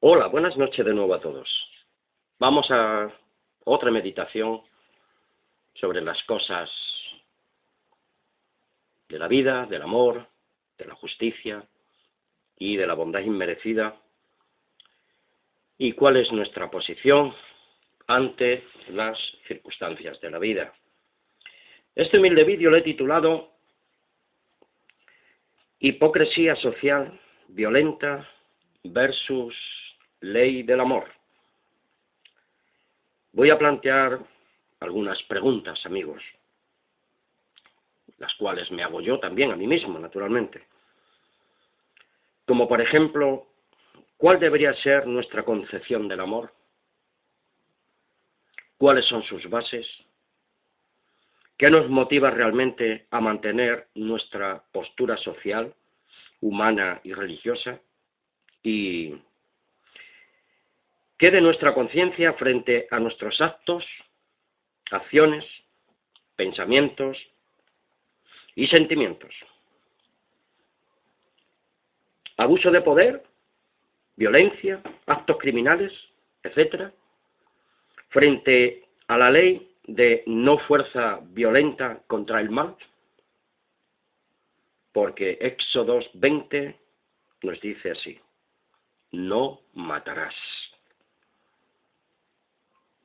Hola, buenas noches de nuevo a todos. Vamos a otra meditación sobre las cosas de la vida, del amor, de la justicia y de la bondad inmerecida, y cuál es nuestra posición ante las circunstancias de la vida. Este humilde vídeo lo he titulado Hipocresía social violenta versus ley del amor. Voy a plantear algunas preguntas, amigos, las cuales me hago yo también a mí mismo, naturalmente. Como por ejemplo, ¿cuál debería ser nuestra concepción del amor? ¿Cuáles son sus bases? ¿Qué nos motiva realmente a mantener nuestra postura social, humana y religiosa? ¿Y qué de nuestra conciencia frente a nuestros actos, acciones, pensamientos y sentimientos? ¿Abuso de poder, violencia, actos criminales, etcétera? Frente a la ley de no fuerza violenta contra el mal, porque Éxodo 20 nos dice así: no matarás.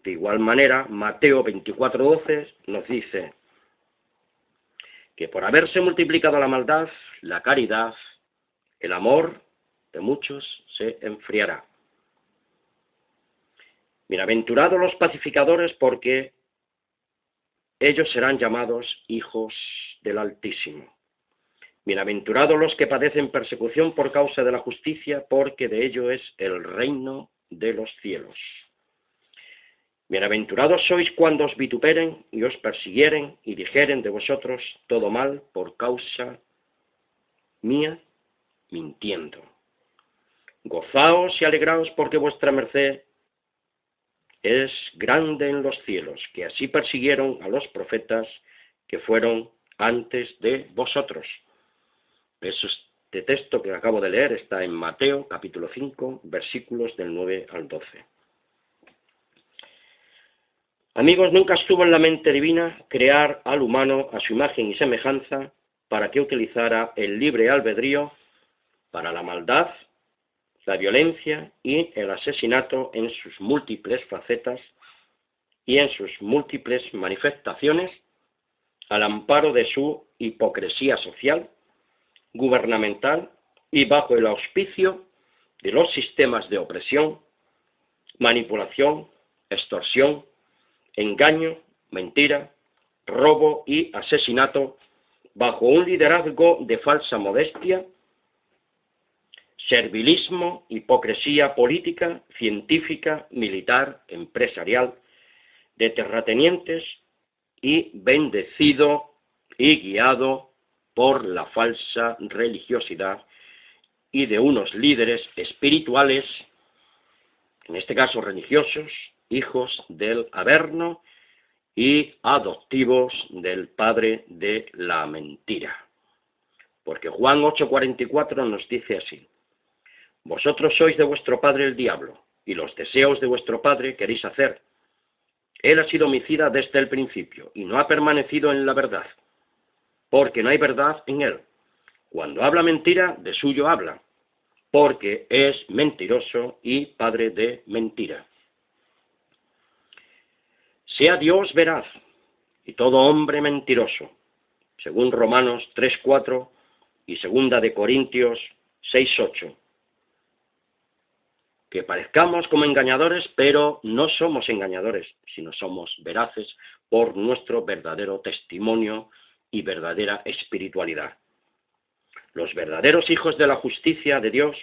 De igual manera, Mateo 24:12 nos dice que por haberse multiplicado la maldad, la caridad, el amor de muchos se enfriará. Bienaventurados los pacificadores, porque ellos serán llamados hijos del Altísimo. Bienaventurados los que padecen persecución por causa de la justicia, porque de ello es el reino de los cielos. Bienaventurados sois cuando os vituperen y os persiguieren y dijeren de vosotros todo mal por causa mía, mintiendo. Gozaos y alegraos, porque vuestra merced es grande en los cielos, que así persiguieron a los profetas que fueron antes de vosotros. Este texto que acabo de leer está en Mateo capítulo 5, versículos del 9 al 12. Amigos, nunca estuvo en la mente divina crear al humano a su imagen y semejanza para que utilizara el libre albedrío para la maldad, la violencia y el asesinato en sus múltiples facetas y en sus múltiples manifestaciones, al amparo de su hipocresía social, gubernamental y bajo el auspicio de los sistemas de opresión, manipulación, extorsión, engaño, mentira, robo y asesinato, bajo un liderazgo de falsa modestia, servilismo, hipocresía política, científica, militar, empresarial, de terratenientes y bendecido y guiado por la falsa religiosidad y de unos líderes espirituales, en este caso religiosos, hijos del Averno y adoptivos del padre de la mentira. Porque Juan 8:44 nos dice así: vosotros sois de vuestro padre el diablo, y los deseos de vuestro padre queréis hacer. Él ha sido homicida desde el principio, y no ha permanecido en la verdad, porque no hay verdad en él. Cuando habla mentira, de suyo habla, porque es mentiroso y padre de mentira. Sea Dios veraz, y todo hombre mentiroso, según Romanos 3:4 y 2 de Corintios 6:8. Que parezcamos como engañadores, pero no somos engañadores, sino somos veraces por nuestro verdadero testimonio y verdadera espiritualidad. Los verdaderos hijos de la justicia de Dios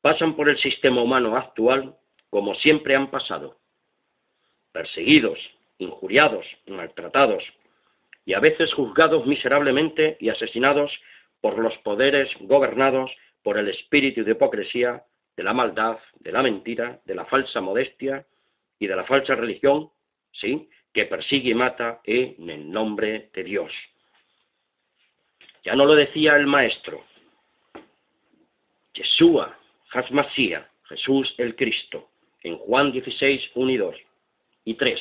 pasan por el sistema humano actual como siempre han pasado: perseguidos, injuriados, maltratados y a veces juzgados miserablemente y asesinados por los poderes gobernados por el espíritu de hipocresía, de la maldad, de la mentira, de la falsa modestia y de la falsa religión, sí, que persigue y mata en el nombre de Dios. Ya no lo decía el maestro, Yeshua, Hasmasía, Jesús el Cristo, en Juan 16, 1 y 2 y 3.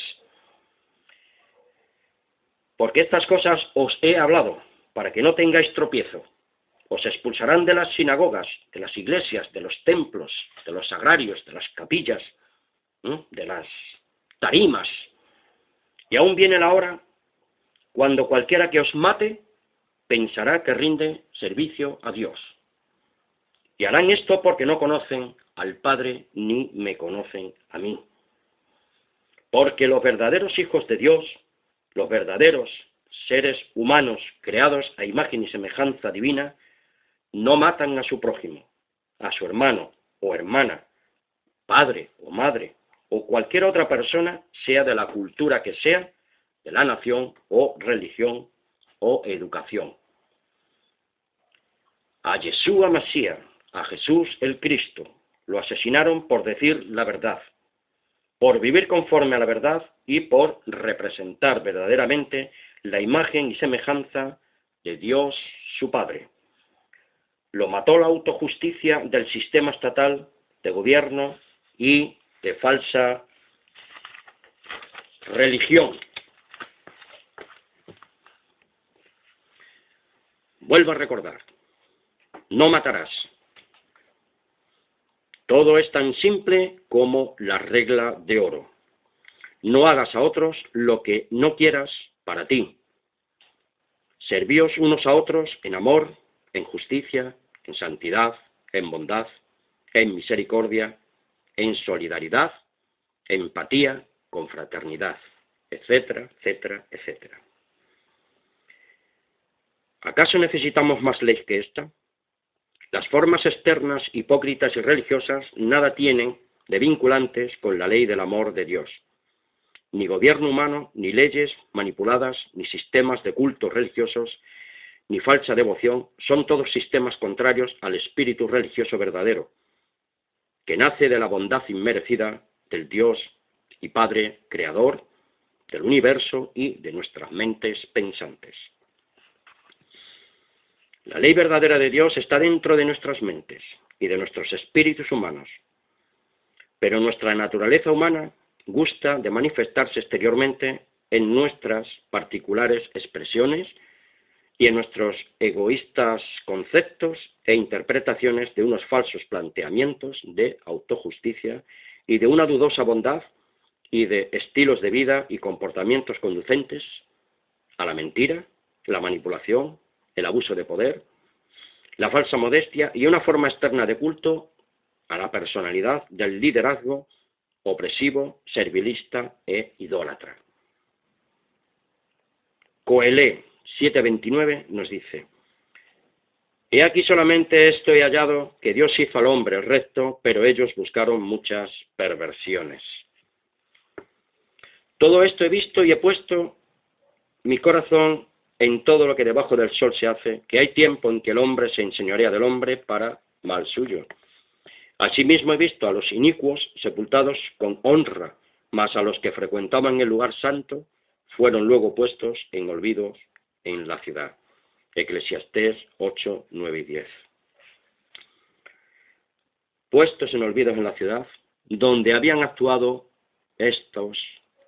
Porque estas cosas os he hablado, para que no tengáis tropiezo. Os expulsarán de las sinagogas, de las iglesias, de los templos, de los sagrarios, de las capillas, de las tarimas. Y aún viene la hora cuando cualquiera que os mate pensará que rinde servicio a Dios. Y harán esto porque no conocen al Padre ni me conocen a mí. Porque los verdaderos hijos de Dios, los verdaderos seres humanos creados a imagen y semejanza divina, no matan a su prójimo, a su hermano o hermana, padre o madre, o cualquier otra persona, sea de la cultura que sea, de la nación o religión o educación. A Yeshua Mashiach, a Jesús el Cristo, lo asesinaron por decir la verdad, por vivir conforme a la verdad y por representar verdaderamente la imagen y semejanza de Dios su Padre. Lo mató la autojusticia del sistema estatal de gobierno y de falsa religión. Vuelvo a recordar, no matarás. Todo es tan simple como la regla de oro. No hagas a otros lo que no quieras para ti. Servíos unos a otros en amor, en justicia, en santidad, en bondad, en misericordia, en solidaridad, empatía, con fraternidad, etcétera, etcétera, etcétera. ¿Acaso necesitamos más ley que esta? Las formas externas, hipócritas y religiosas nada tienen de vinculantes con la ley del amor de Dios. Ni gobierno humano, ni leyes manipuladas, ni sistemas de cultos religiosos, ni falsa devoción, son todos sistemas contrarios al espíritu religioso verdadero, que nace de la bondad inmerecida del Dios y Padre Creador del universo y de nuestras mentes pensantes. La ley verdadera de Dios está dentro de nuestras mentes y de nuestros espíritus humanos, pero nuestra naturaleza humana gusta de manifestarse exteriormente en nuestras particulares expresiones y en nuestros egoístas conceptos e interpretaciones de unos falsos planteamientos de autojusticia y de una dudosa bondad y de estilos de vida y comportamientos conducentes a la mentira, la manipulación, el abuso de poder, la falsa modestia y una forma externa de culto a la personalidad del liderazgo opresivo, servilista e idólatra. Coelé 7:29 nos dice: He aquí solamente esto he hallado, que Dios hizo al hombre recto, pero ellos buscaron muchas perversiones. Todo esto he visto y he puesto mi corazón en todo lo que debajo del sol se hace, que hay tiempo en que el hombre se enseñorea del hombre para mal suyo. Asimismo he visto a los inicuos sepultados con honra, mas a los que frecuentaban el lugar santo fueron luego puestos en olvido en la ciudad. Eclesiastés 8, 9 y 10. Puestos en olvido en la ciudad, donde habían actuado estos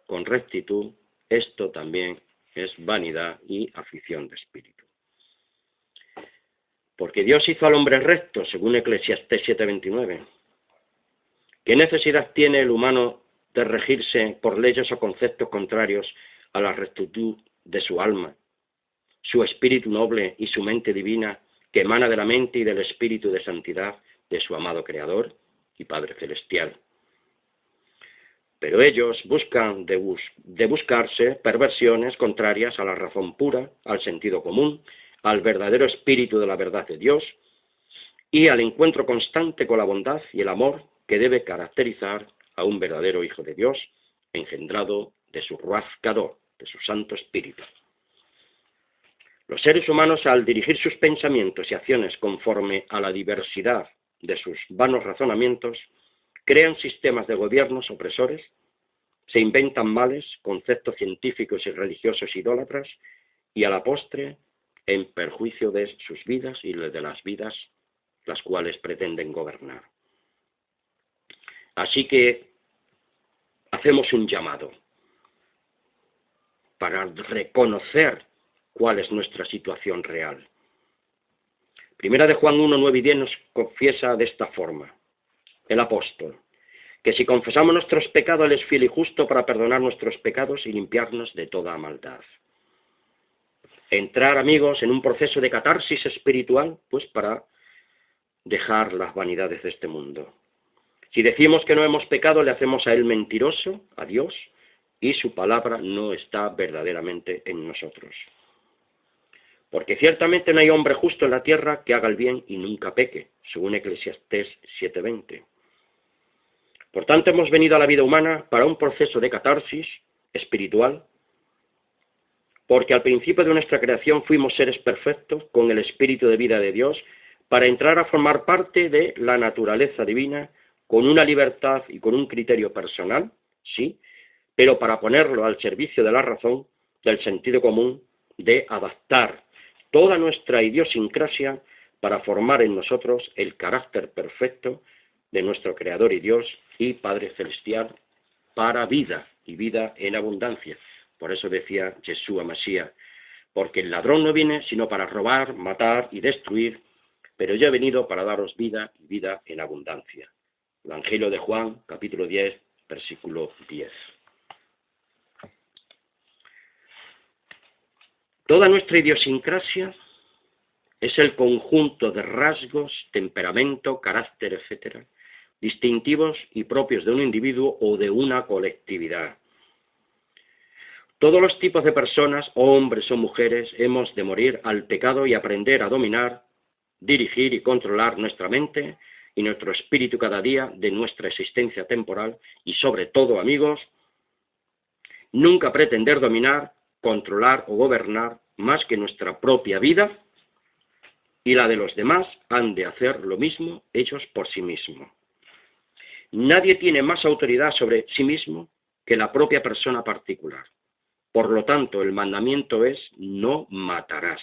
con rectitud, esto también es vanidad y aflicción de espíritu. Porque Dios hizo al hombre recto, según Eclesiastés 7:29. ¿Qué necesidad tiene el humano de regirse por leyes o conceptos contrarios a la rectitud de su alma, su espíritu noble y su mente divina, que emana de la mente y del espíritu de santidad de su amado Creador y Padre Celestial? Pero ellos buscan de buscarse perversiones contrarias a la razón pura, al sentido común, al verdadero espíritu de la verdad de Dios y al encuentro constante con la bondad y el amor que debe caracterizar a un verdadero Hijo de Dios, engendrado de su Ruach Kadosh, de su Santo Espíritu. Los seres humanos, al dirigir sus pensamientos y acciones conforme a la diversidad de sus vanos razonamientos, crean sistemas de gobiernos opresores, se inventan males, conceptos científicos y religiosos idólatras, y a la postre, en perjuicio de sus vidas y de las vidas las cuales pretenden gobernar. Así que hacemos un llamado para reconocer cuál es nuestra situación real. Primera de Juan 1, 9 y 10 nos confiesa de esta forma, el apóstol, que si confesamos nuestros pecados, Él es fiel y justo para perdonar nuestros pecados y limpiarnos de toda maldad. Entrar, amigos, en un proceso de catarsis espiritual, pues para dejar las vanidades de este mundo. Si decimos que no hemos pecado, le hacemos a Él mentiroso, a Dios, y su palabra no está verdaderamente en nosotros. Porque ciertamente no hay hombre justo en la tierra que haga el bien y nunca peque, según Eclesiastés 7:20. Por tanto, hemos venido a la vida humana para un proceso de catarsis espiritual, porque al principio de nuestra creación fuimos seres perfectos con el espíritu de vida de Dios para entrar a formar parte de la naturaleza divina con una libertad y con un criterio personal, sí, pero para ponerlo al servicio de la razón, del sentido común, de adaptar toda nuestra idiosincrasia para formar en nosotros el carácter perfecto de nuestro Creador y Dios y Padre Celestial para vida y vida en abundancia. Por eso decía Yeshua Mashiach, porque el ladrón no viene sino para robar, matar y destruir, pero yo he venido para daros vida y vida en abundancia. Evangelio de Juan, capítulo 10, versículo 10. Toda nuestra idiosincrasia es el conjunto de rasgos, temperamento, carácter, etcétera, distintivos y propios de un individuo o de una colectividad. Todos los tipos de personas, hombres o mujeres, hemos de morir al pecado y aprender a dominar, dirigir y controlar nuestra mente y nuestro espíritu cada día de nuestra existencia temporal y sobre todo, amigos, nunca pretender dominar, controlar o gobernar más que nuestra propia vida y la de los demás han de hacer lo mismo ellos por sí mismos. Nadie tiene más autoridad sobre sí mismo que la propia persona particular. Por lo tanto, el mandamiento es no matarás.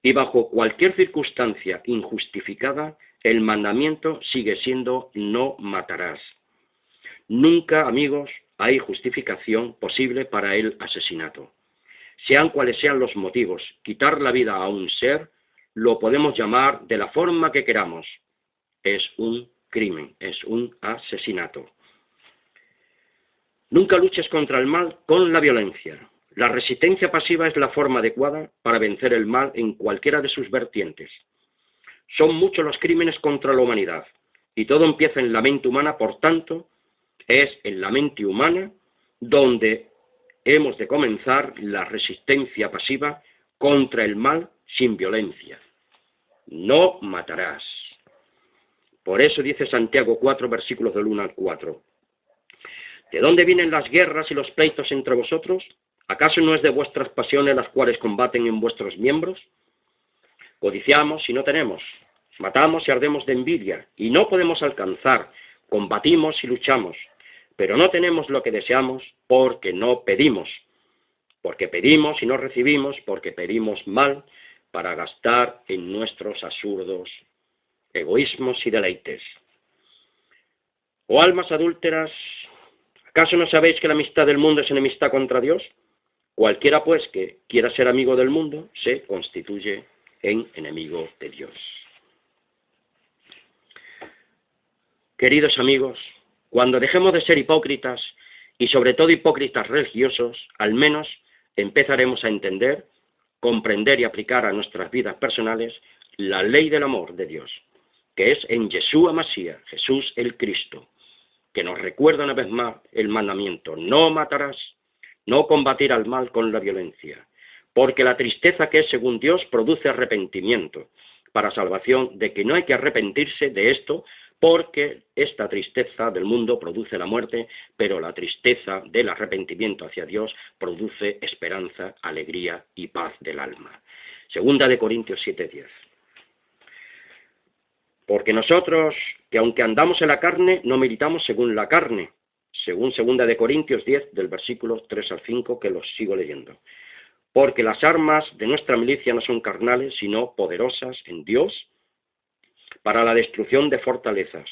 Y bajo cualquier circunstancia injustificada, el mandamiento sigue siendo no matarás. Nunca, amigos, hay justificación posible para el asesinato. Sean cuales sean los motivos, quitar la vida a un ser, lo podemos llamar de la forma que queramos. Es un crimen, es un asesinato. Nunca luches contra el mal con la violencia. La resistencia pasiva es la forma adecuada para vencer el mal en cualquiera de sus vertientes. Son muchos los crímenes contra la humanidad, y todo empieza en la mente humana, por tanto, es en la mente humana donde hemos de comenzar la resistencia pasiva contra el mal sin violencia. No matarás. Por eso dice Santiago 4, versículos del 1 al 4. ¿De dónde vienen las guerras y los pleitos entre vosotros? ¿Acaso no es de vuestras pasiones las cuales combaten en vuestros miembros? Codiciamos y no tenemos, matamos y ardemos de envidia, y no podemos alcanzar, combatimos y luchamos, pero no tenemos lo que deseamos porque no pedimos, porque pedimos y no recibimos, porque pedimos mal para gastar en nuestros absurdos egoísmos y deleites. Oh almas adúlteras, ¿acaso no sabéis que la amistad del mundo es enemistad contra Dios? Cualquiera, pues, que quiera ser amigo del mundo, se constituye en enemigo de Dios. Queridos amigos, cuando dejemos de ser hipócritas, y sobre todo hipócritas religiosos, al menos empezaremos a entender, comprender y aplicar a nuestras vidas personales la ley del amor de Dios, que es en Yeshua Mashiach, Jesús el Cristo, que nos recuerda una vez más el mandamiento: no matarás, no combatir al mal con la violencia, porque la tristeza que es según Dios produce arrepentimiento, para salvación, de que no hay que arrepentirse de esto, porque esta tristeza del mundo produce la muerte, pero la tristeza del arrepentimiento hacia Dios produce esperanza, alegría y paz del alma. Segunda de Corintios 7:10. Porque nosotros, que aunque andamos en la carne, no militamos según la carne, según segunda de Corintios 10, del versículo 3 al 5, que los sigo leyendo. Porque las armas de nuestra milicia no son carnales, sino poderosas en Dios, para la destrucción de fortalezas.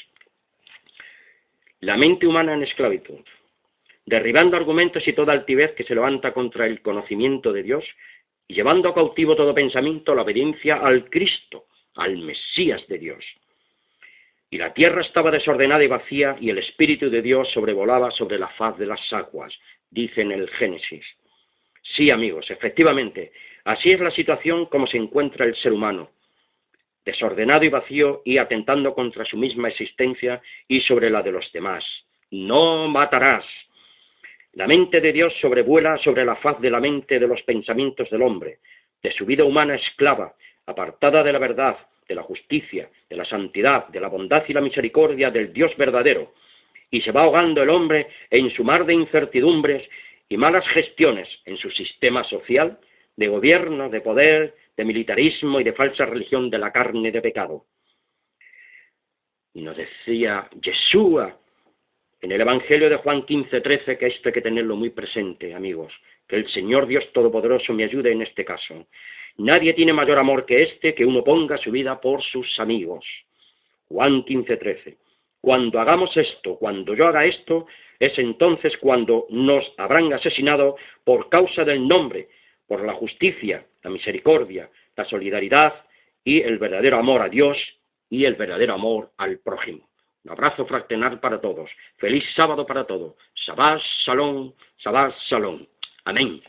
la mente humana en esclavitud, derribando argumentos y toda altivez que se levanta contra el conocimiento de Dios y llevando cautivo todo pensamiento a la obediencia al Cristo, al Mesías de Dios. Y la tierra estaba desordenada y vacía, y el Espíritu de Dios sobrevolaba sobre la faz de las aguas, dice en el Génesis. Sí, amigos, efectivamente, así es la situación como se encuentra el ser humano, desordenado y vacío y atentando contra su misma existencia y sobre la de los demás. No matarás. La mente de Dios sobrevuela sobre la faz de la mente de los pensamientos del hombre, de su vida humana esclava, apartada de la verdad, de la justicia, de la santidad, de la bondad y la misericordia del Dios verdadero, y se va ahogando el hombre en su mar de incertidumbres y malas gestiones en su sistema social, de gobierno, de poder, de militarismo y de falsa religión de la carne de pecado. Y nos decía Yeshua en el Evangelio de Juan 15:13, que esto hay que tenerlo muy presente, amigos, que el Señor Dios Todopoderoso me ayude en este caso. Nadie tiene mayor amor que este, que uno ponga su vida por sus amigos. Juan 15:13. Cuando hagamos esto, cuando yo haga esto, es entonces cuando nos habrán asesinado por causa del nombre, por la justicia, la misericordia, la solidaridad y el verdadero amor a Dios y el verdadero amor al prójimo. Un abrazo fraternal para todos. Feliz sábado para todos. Shabbat Shalom, Shabbat Shalom. Amén.